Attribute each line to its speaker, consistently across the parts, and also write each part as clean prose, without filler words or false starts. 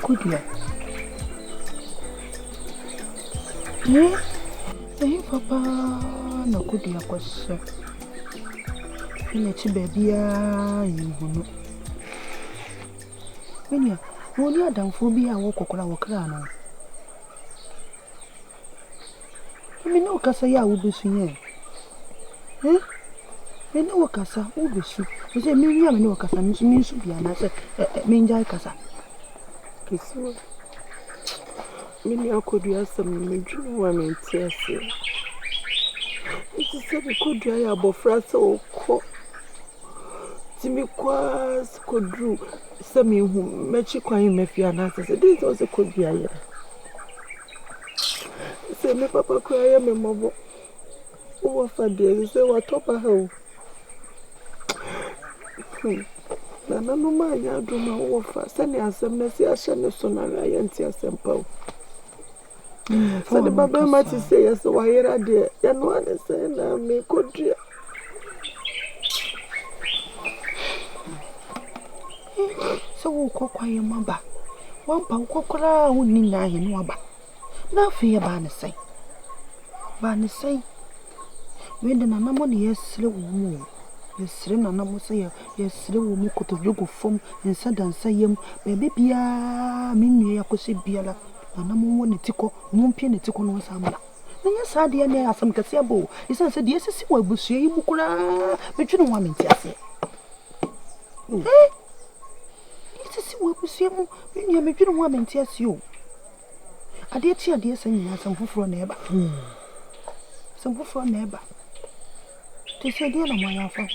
Speaker 1: Kudia. Papa, no kudia question. Let you baby, you know. When you only a damn phobia, walk around crown. I mean, no cassa, ya will be seen. Eh? I know what cassa will be soup. Is a million no cassa means to be an answer, Minjai cassa.
Speaker 2: Kiss you. Many I could do some major women tears. It is said we could dry above frasso or Timmy Quas could do some you who met you crying if you are not as it is also could be a year. Say, me papa cry, me mother. Oh, for dear, say what top of her. Nana no man, ya do my offer. Send us some messy as a son and I Yantah simple. So the Baba Mati say, so I hear a dear, and one is saying, I may could dear.
Speaker 1: So cook your mother. One pound cockra wouldn't need nine wabba. Now fear Barney say. Barney say, when the Nana money is slow moo. Yes, Nana must say, yes, slow moo to look of foam and sudden say, baby, mean I could see Biala. Nana moon tickle, moon penny tickle no samba. Yes, I dear near some Cassiabo. He says, yes, I see what we see you, but you don't want me to say. Eh? Yes, what we see you, you don't want me to see you. I did see a dear saying some food for neighbor. Some food for neighbor. To say, dear, my alpha.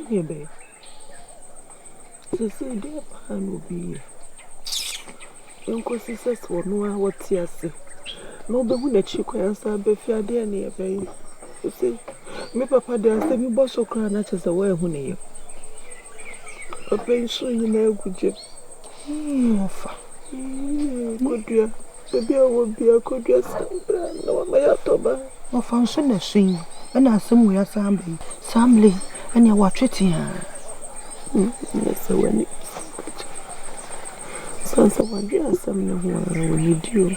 Speaker 2: Dear babe. So say, dear, pan will be. Uncle sisters will know what tears say. No, but when the chick answer, be fair, dear, near babe. You see, me papa, there are me boss or cry not as a way who near. A pain soon you know, good job. Good dear. Baby, I will be a good dress. No, my October.
Speaker 1: Or function a swing, and I somewhere Samly, and you watch it here.
Speaker 2: Yes, when it sounds of one dress, some when you do.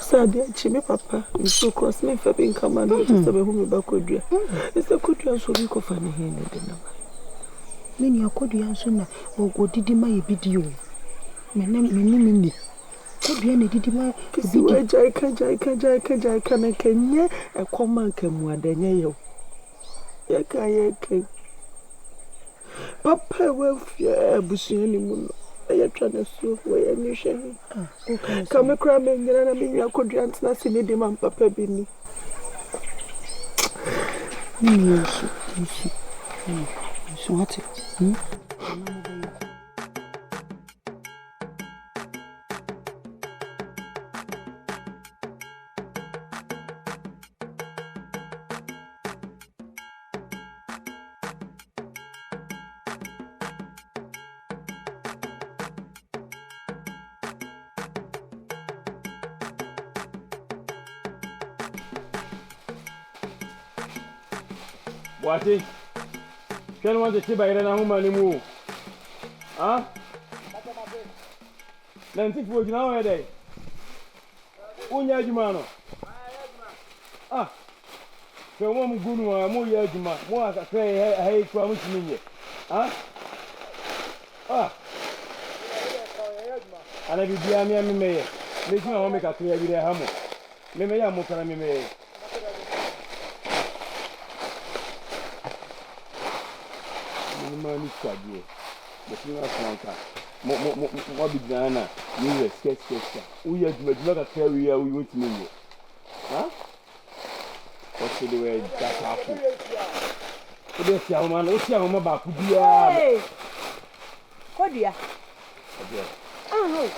Speaker 2: Sadly, Chimmy Papa, you so cross me for being commanded to say whom you back with you. It's a good dress for you to find here in the number.
Speaker 1: Many are could answer or go did my video. My name, could be any did my Jai a common came one day near you. Kyekyeku. Papa, well, yeah, Bushy anymore. I am trying to sue where you shall. Come a cramming, and I mean, you could dance nothing in the man, Papa Binny. So what?
Speaker 3: What is? Can want to see by the woman move? Huh? Then think for now a day. Unyajumano. Ah, so one good one, more yajuma, more as I say, I hate promise me. Huh? Ah, and I will be a mere mayor. Making a make a clear with a hammer. Maybe I'm more than me. Money squadron. The funeral counter. More big Diana. You sketch. We are not a carrier. We want to know. Huh? What's the way that happened? What's your man? What's your mama back? Hey!
Speaker 4: What dear? Oh,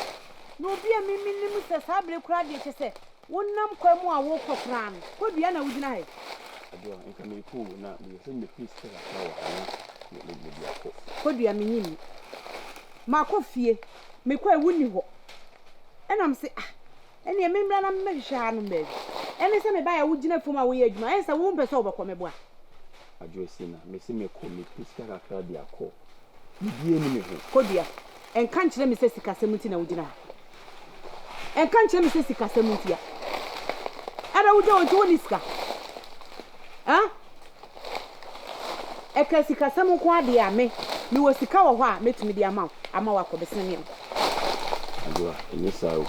Speaker 4: no, dear, me, Mr. Sabri cried, you say. One num come more walk of ram. What do you know with night?
Speaker 3: I don't think I'm cool now. You send the piece to the flower.
Speaker 4: What do you mean? My coffee, me quite wouldn't walk. And I'm saying, and you remember I'm very shy on bed. And I say, me buy a wood dinner for my wage, my answer won't be sober for me.
Speaker 3: Adjosina, Messi me call me Pisca Cardia call. You me
Speaker 4: Kodia, and can't let me say Casamutina Udina. And can't let me say Casamutia. And I would do Niska. Huh? A classica some quadia me. You was the cow met me the amount. I'm a walk of the same.
Speaker 3: Adjoa, and yes, I will.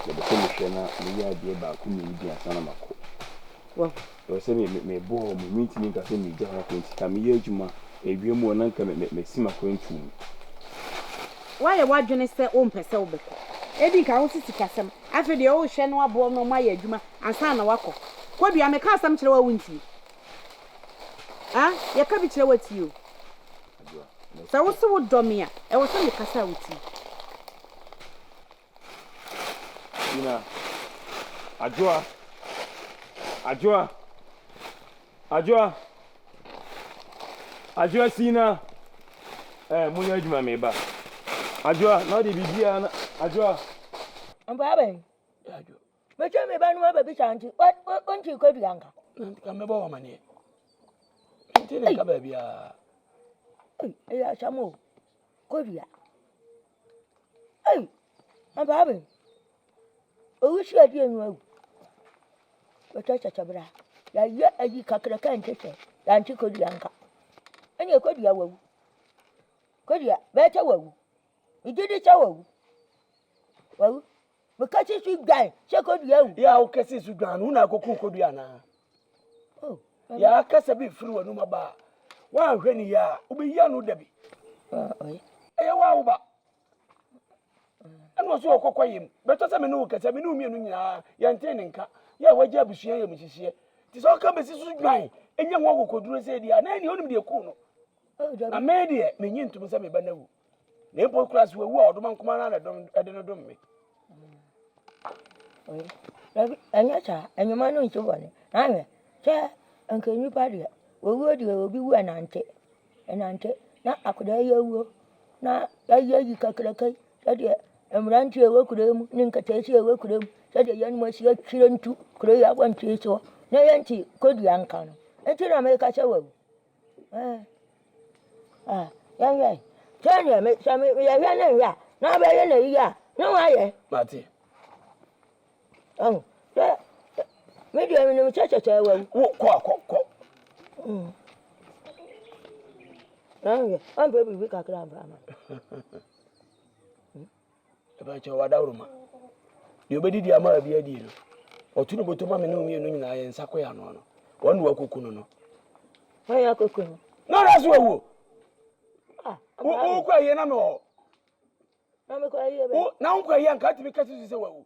Speaker 3: The commissioner, the idea about community and Sanamako. Well, you're saying me bore me meeting in me just come here, Juma, a view more than come me see my point to me.
Speaker 4: Why a white journalist own Pessobe? Eddie Council Cassam, after the old Shanwa born on my Juma and Sana Wako. What do you make us some children winty? Ah, your cabbage with you. So what's the word Domia? I was only Cassa with you.
Speaker 3: Adjoa, Sina. Munajma meba. Adjoa, not the Bibiana. Adjoa.
Speaker 5: I'm babbling. But tell me about my baby shanty. What won't you go to Yanka?
Speaker 2: Come about money. Tell a baby.
Speaker 5: Yeah, some more. Good, yeah. Hey, I'm babbling. Oh, wish you had you know. But that's a tabra. Yeah, you cackle can't take it. Yanti could Yanka. And you could ya. Could ya? Better well. You did it so well. Because it's guy, so could you?
Speaker 2: Yeah, okay, since you gone, who now go cook Diana.
Speaker 5: Oh,
Speaker 2: yeah, cast a bit through a number bar. One penny ya, ubi yanu debi. Eh, wow, and was so cocoyim. But as I know, because I knew me and Yantah, yeah, what job is here, Mrs. Here. Tis all come as this was blind, and young one could do say, and any only be a cool. I made it, meaning to Mississippi Banu. Naples class were war, the monk commander, I don't know me.
Speaker 5: And yes, sir, and your man is one. I say, Uncle New Paddy, will be one auntie. And auntie, now I could hear you. Now, you calculate, said ye, and ran to your work with him, Ninkatasia work with him, said the young was your children too, could I want to so? No, auntie, could you uncle? Until I make us a will. Young guy, turn your make some of your young, now by any year. No, I,
Speaker 2: Matty.
Speaker 5: Oh, yeah. Maybe I'm in a church at a
Speaker 2: quack.
Speaker 5: I'm very weak. I can't.
Speaker 2: About your Wadauma. You be the Amara be a deal. Or two to mammy no me and Sakoyano. One work kuno.
Speaker 5: Why are cooking?
Speaker 2: No, that's what. Oh, cry, no. Now, cry, young cat because it's a well.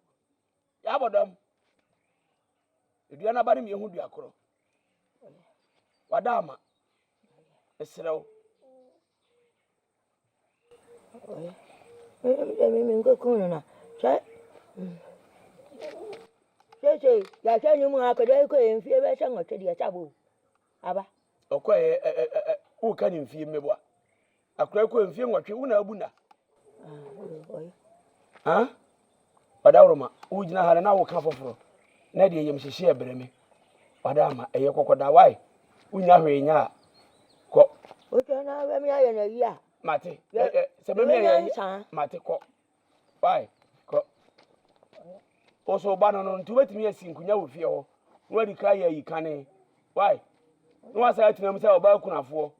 Speaker 2: Bodom. If you are not body me, who do you call? Wadama. A slow.
Speaker 5: I mean, go corner. Say, I tell you, I could and fear better or to the taboo. Abba.
Speaker 2: Okay, who can in fear me what? A crack and fear what you want buna. Huh? Wadama, who did not have an hour cover for. Nadia, you must share Bremy. Wadama, a yokoda, why? We never in ya. Cock.
Speaker 5: What can I have me in a year?
Speaker 2: Matty, Matty, cock. Why? Cock. Also, Bannon to let me a sink with you. Where the cry you can. Why? No one said to himself about Kunafo.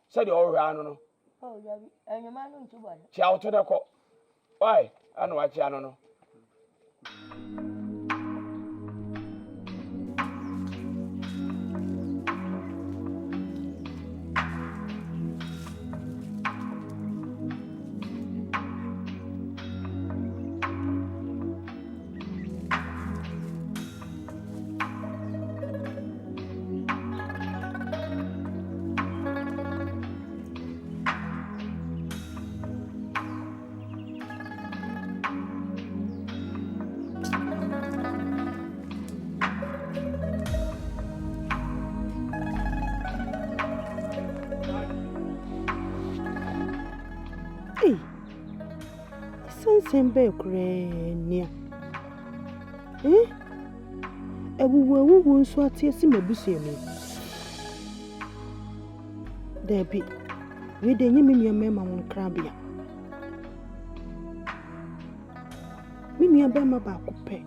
Speaker 2: Said you all ran.
Speaker 5: Oh, and your man went to one.
Speaker 2: Shout to the cock. Why? I know what you know.
Speaker 1: Sembe krenia ewu nso atie si mabusua mu Debbie, we didn't mean your mamma won't crab ya. Mimi a bema back pay,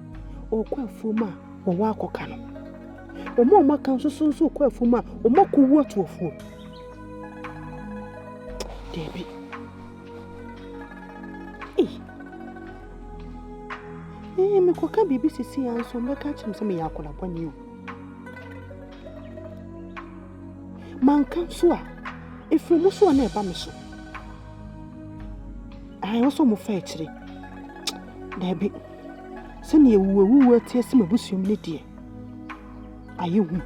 Speaker 1: or quite fuma, or walk or canoe. Or more my counsel so quite fuma, or more cool water of food. Debbie. Me coca BBC and so make catch him some yakul upon you. Man can swear if you must one never miss. I also move fetchly. Debbie, send you who were tears my bosom, dear. Are you?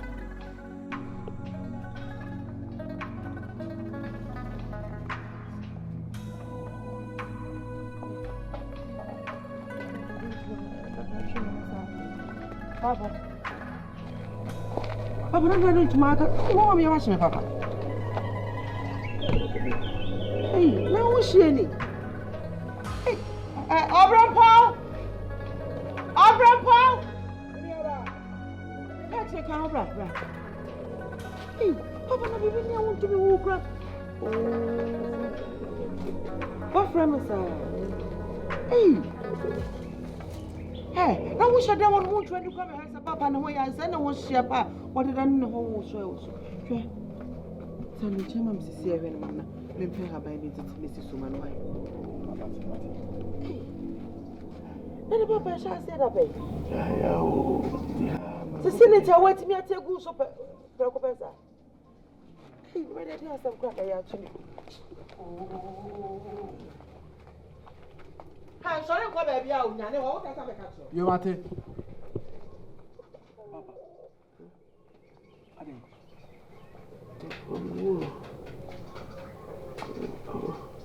Speaker 1: Papa, I'm going to mark it. More me watching, Papa. Hey, now what's she any? Hey, Abraham Paul! Abraham Paul! Let's take our breath. Hey, Papa, I want to be woke up. What from us? Hey! Hey, now we should have one try to come and answer Papa and away. I said, I was share pa. What did I know? Who was so? Tell me, Jim, Mrs. Sierra, Mamma. Let me have by Mrs. Suban. Hey, let the Papa shall say that. The senator waiting me at a goose of Procopesa. Hey, where did you have some crack? I actually. I'm sorry, what baby, I never want to have a castle.
Speaker 3: You want it? Papa.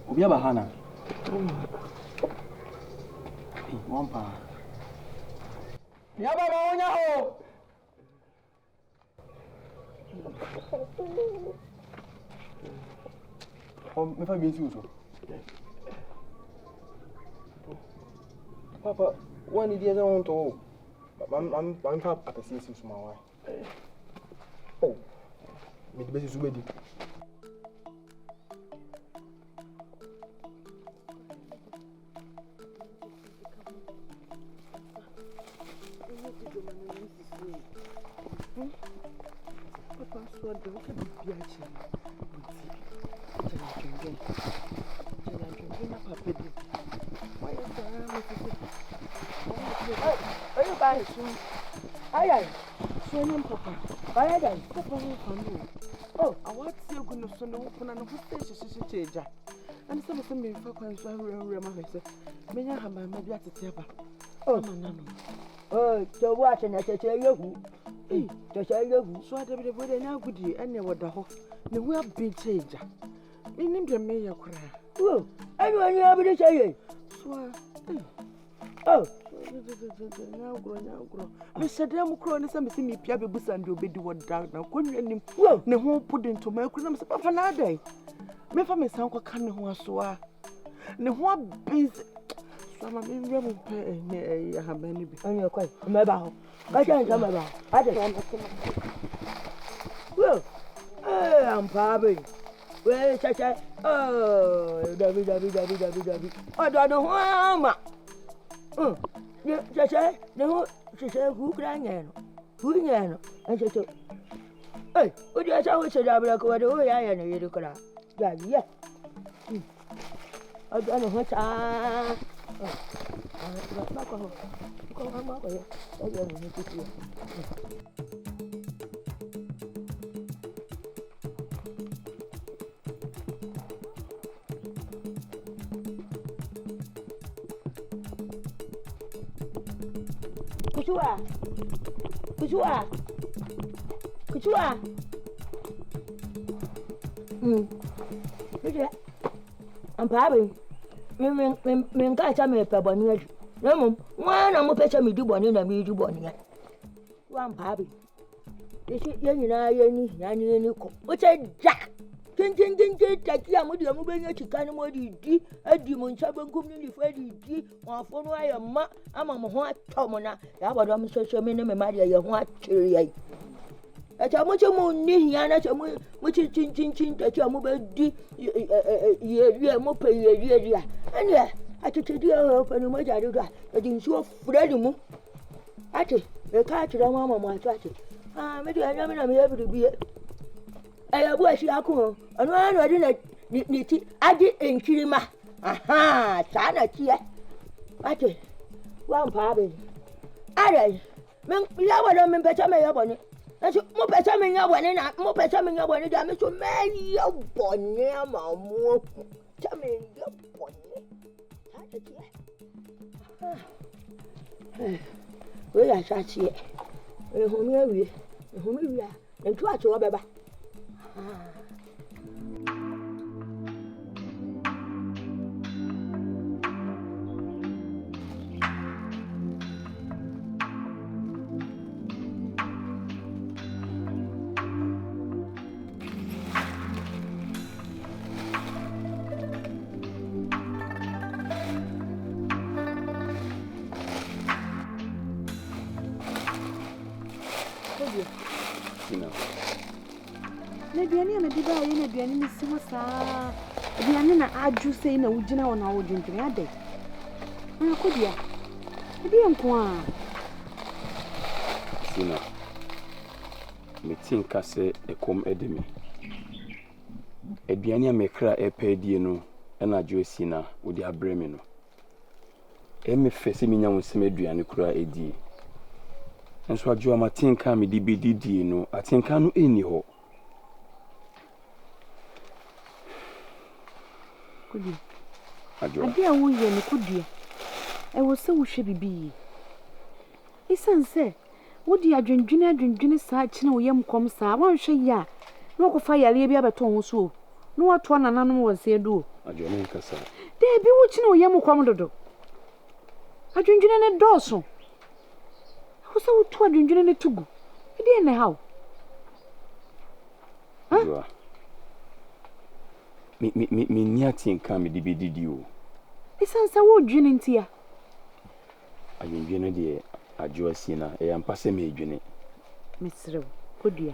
Speaker 3: Obia bahana. One pa. Yaba baonya ho. Me fa bien sûr. Papa, when did you want to? I'm fab at the same small. Oh, with the best is ready.
Speaker 1: Papa, so the okay be actually.
Speaker 5: Are you buying? Aye,
Speaker 1: Swearing, Papa.
Speaker 5: buy them.
Speaker 1: Papa,
Speaker 5: Oh,
Speaker 1: I want to see a good son open and a station change. And some of them may fuck and so remember. May I have my maybe at the table?
Speaker 5: oh,
Speaker 1: no.
Speaker 5: oh, so watching at a tell you. To tell you.
Speaker 1: So I did a good and good year, and never the whole. The way I've been changed. In India, may you cry.
Speaker 5: Oh, anyone you have to say.
Speaker 1: So,
Speaker 5: Oh,
Speaker 1: now grow. Mr. Democrat, and some see me, Pia Bus and you'll be doing down now. Couldn't you?
Speaker 5: well,
Speaker 1: The whole put into my criticism of another day. Me for me, some can who are so. The what busy. Some of them will pay a baby.
Speaker 5: and you're quite my bow. I can't come about. I don't. Well, I'm probably. Well, Chacha. Oh, W. I don't know why. Yeah, Chacha. No, she said, who crying? Who yan? And she said, hey, what do you say? We should have a go away. I am a little cry. Yeah. I don't know what I. Kuchua. I'm probably. Me catch me pebble. No, one I'm a picture me do one in a me do one yet. One pappy. This is young and I which I jack. Take Yamu, moving a chicken, what you did, a demon sabon community for you, or for I am I'm a white Tomona, that was social minimum, Maria, your white cherry. Ata mo che mo ni hia na che mo chin ta mo be di ye mo pe ye a ene atete di o pe ni mo jare do a di nsuo fura di mu ate e ka tira mama mo ate me di anya me na me ya biribi e bu ashi akun anu anu di na ni ti adi enkirima aha ta na ti e ate wan pa be are men ya wala men pesa me ya boni Aso mo pesa me nya boni na mo pesa me nya boni da me so me ya boni ama mo cha me ya boni ta ta ti we ya sha ti e ho mi awie ntu acho obeba
Speaker 4: Nabiani na diba ye nabiani ni simo saa. Nabiani na aju sei na ugina wona wo dwendwen ade. Na kodia. Edi enko a.
Speaker 3: Sina. Metin kase ekom edemi. Aduane a mekra epedie no na adwo sina wo di abreme no. Me fese minya wonsem aduane kura edi. Enso adwo amatinka me di bedidi no atinka no eni ho.
Speaker 4: Kudi.
Speaker 3: Adwo.
Speaker 4: Ade a wo ye ne kudi. E wo se wo hwe bibi. Isanse wo di adwendwene saa kine wo yam kom saa won hwe ya. Na ko fa yale bi abeton wo so. Na wato nananom wo se do.
Speaker 3: Adwo ne nkasa.
Speaker 4: De bi wo kine wo yam kom dodo. Adwendwene ne doso. Wo se wo to adwendwene ne tugu. Ede ne hawo.
Speaker 3: Adwo. Me niati nka me di bedidi o.
Speaker 4: Isanse wo dwene ntia.
Speaker 3: Adwendwene de adwo sina e ampase me edwene.
Speaker 4: Mesrew kodua.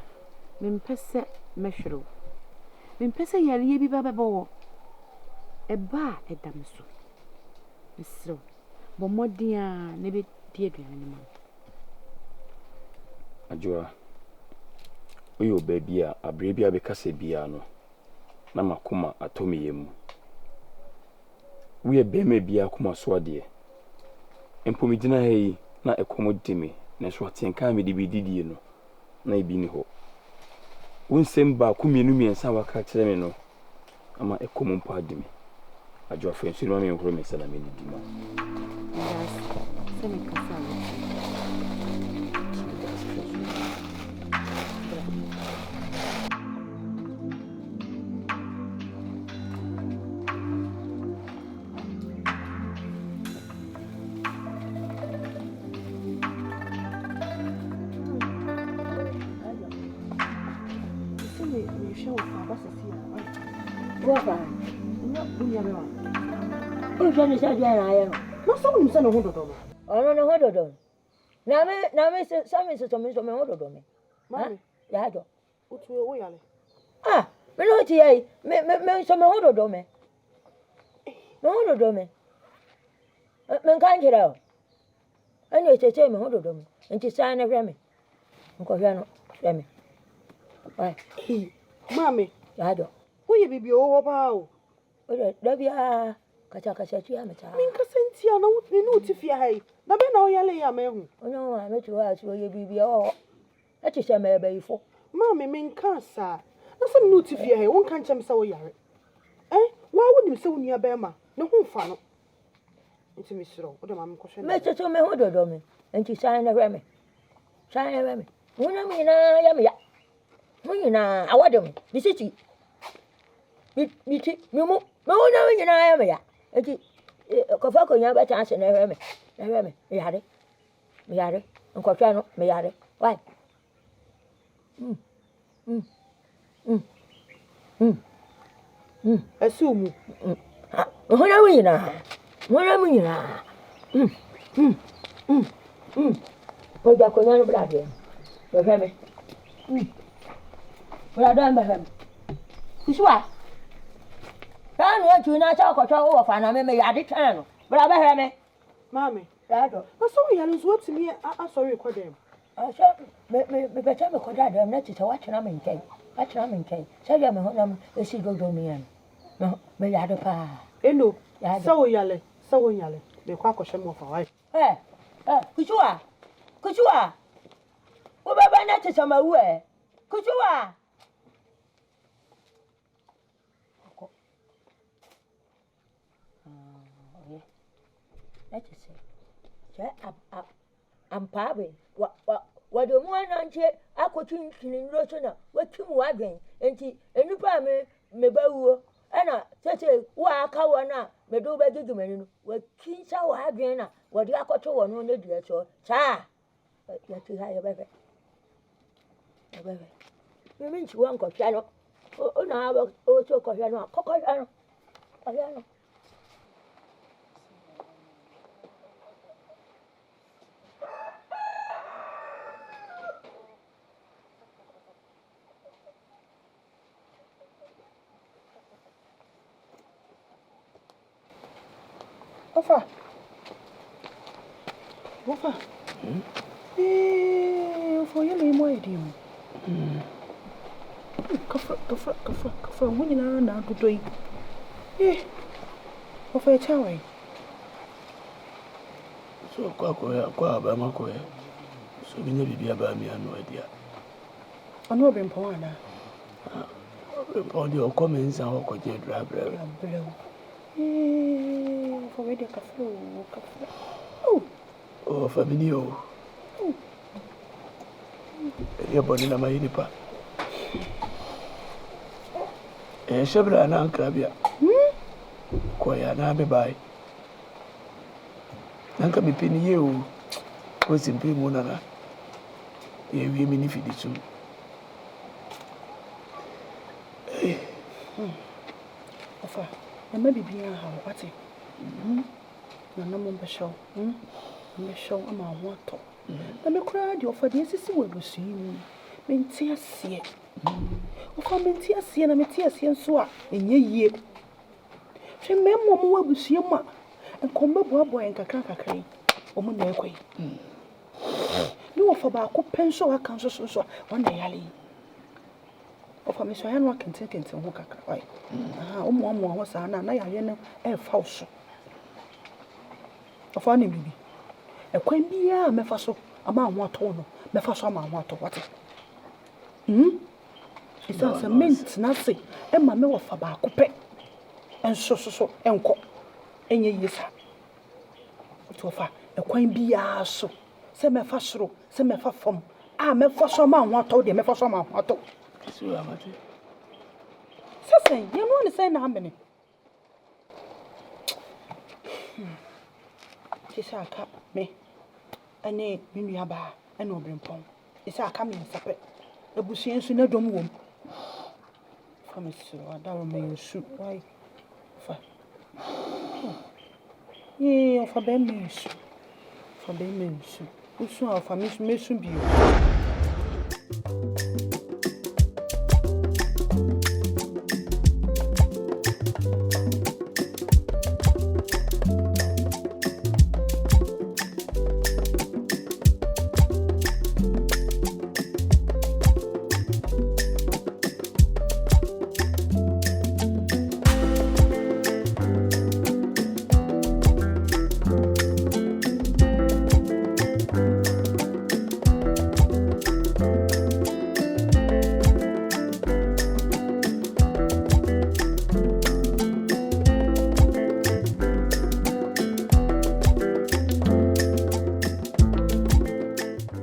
Speaker 4: Mempese mehwerew. Mempese yare bi babebo. Eba edam so. Mesrew. Bo modia ne be die aduane ne ma.
Speaker 3: Adwo. Oyo baby a abre bia be kase bia no. Na makoma atomiyem. We bema bia kuma so ade. Empo me gina hei na ekomodime na so atenka me de bedidie no na ebi ni ho. Wonsem ba kumienu miensa waka kire me no ama ekomo mpa adime. Adwo afensu no me nhoro me sala me di ma.
Speaker 4: Yes. Se me kasa.
Speaker 5: Bofa.
Speaker 4: No, bunya me wa.
Speaker 5: O jani sa jana ayo.
Speaker 4: No so nim se no hododo ma.
Speaker 5: Ono no hododo. Na me se to me hododo me.
Speaker 4: Mami,
Speaker 5: ya do.
Speaker 4: utuwe wo yale.
Speaker 5: Ah, me no ti ai. Me so me hododo me. Me hododo me. Me kan jira o. Ani tete me hododo me. Enti sa na hwe me. Nko hwe no, hwe me. Bye.
Speaker 4: Mami,
Speaker 5: Ya do.
Speaker 4: wo ye bibi o wo ba o.
Speaker 5: O da bia kacha tu ya meta.
Speaker 4: Min kasentia na wo ni utifia hai. Na be na wo yale ya mehu.
Speaker 5: Onyo wa me tu wa so ye bibia o. E ti se me be ifo.
Speaker 4: Mami min kansa. Na so ni utifia hai, won kan chem se wo yare. Wa wo nim se wo nia be ma. Ne ho mfa no. Nti mi siro, wo de ma me ko hwe.
Speaker 5: Me to me hododo me. Enti sa na hwe me. Sa na hwe me. Wona mi na ya me ya. Munyina awadem bisiti biti mimu me wona munyina ya me ya enti kofa ko nya beta ase na hwe me yare nkotwa no me yare why
Speaker 4: Asumu
Speaker 5: wona munyina oja ko nya no blade hwe me Bra don be hem. Kusuwa. Ta no atu na cha kwatwa wo fa na me ya de twan no. Bra be hem.
Speaker 2: Mami.
Speaker 5: Ya do.
Speaker 2: So ya no so timi sorry kwa dem.
Speaker 5: So me becha me koda dem na tete wa tena me nkai. Wa tena me nkai. Sa ya me honam esi dodo me yan. Me ya do pa.
Speaker 2: Eno. So yale. Be kwa kwhye mo fa wai.
Speaker 5: Kusuwa. Kusuwa. Wo baba na tete ma wu Kusuwa. That is it. I'm probably what the one on chair, I could think in Rotuna, what you wagon, and you pay me bow, and I said, why cowana, me do by the man, what king shall have been, what the aquato one the dear so, cha, but yet you have a baby. You mean you won't go channel? Oh, no, also Coyano, Cocoyano.
Speaker 1: Ofa. For you, more idiom. Kafra, when you are now to do it. Of a tower.
Speaker 3: So, kwa Bamakoe. So, we never be about me, no idea.
Speaker 1: I know been Poana.
Speaker 3: All your comments and what could you drive?
Speaker 1: For ready cafe.
Speaker 3: Oh, Fabinio. Your body, my nipa. A shabra and uncrabia. Quaya, now be by. Uncle be pinning you. Was in Pimonana. Ye women if it is soon.
Speaker 1: Ofa, and maybe be a how, what's it? No, no more show. Me show a man want to. And the crowd, your for this is what we see. Mentia see it. Ofa mentia see and a metia see and so in ye. She remember more with Yama and come boy and cacra. Or Munekwe. No, for about pencil, I can't so one day, Ali. Of a Miss Ryan can take it and walk a cry. One more was an anayana a false. Of any baby. A quaint be a mefaso, a man what tono, mefaso man what to what. It sounds a mint, nothing, and my mill of a bar coupe. And so, and co. And ye yes. To far, a quaint be a so. Send me fasro, send me fafom. Ah, me for some man what told you, me for some man what to. Say, you want to say how many? She said, "Cap me, and nay, you bar, and no bring pong." It's a coming supper. The bushians in a dome womb. From it, so I don't mean soup. Why? Yeah, for them means for them means. Who saw for Miss Mason Beauty?